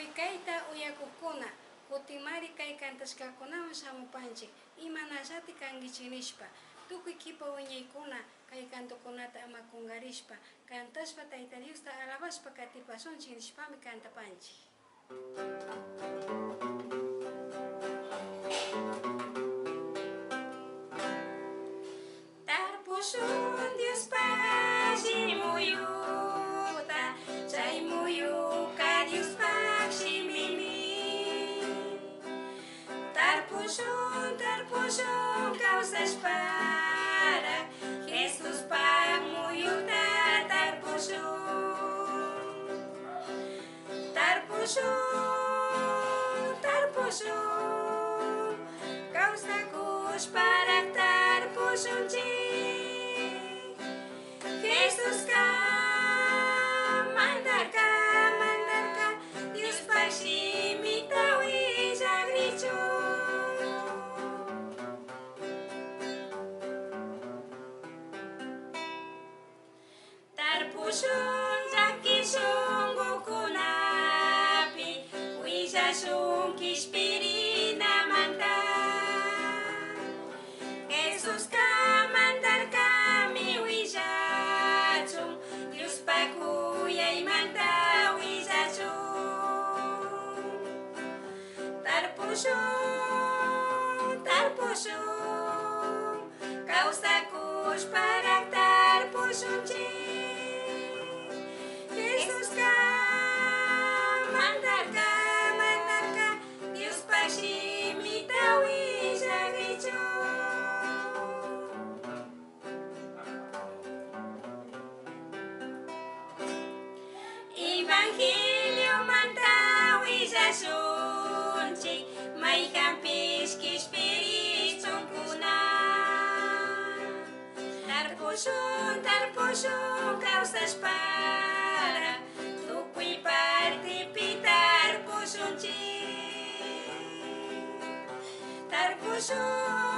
Kayta uyakuqkuna kutimari kay kantashkakunawan shamupanchik imanallati kankichik nishpa tukuy kipa wiñaykuna kay cantukunata ama kungarishpa kantashpa Tayta Diosta alabashpa katipasunchik nishpami kantapanchik. Tarpushun Diospa muyuta chay muyuka Diospaq shimimi tarpushun kawsashpara Jesuspaq muyuta tarpushun kawsakushparaq tarpushunchik Jesuska mandarka Diospaq shimita willagrichun tarpushun llakishun kunapi willashun kishpirinamanta Jesuska mandarkami willachun Diospaq uyaymanta willachun tarpushun kawsakushparaq tarpushunchik Jesuska mandarka Diospaq shimita willagrichun Evangelio manta willashunchik mayqanpish kishpirichunkuna tarpushun kawsashpara tukuy partipi tarpushunchik tarpushun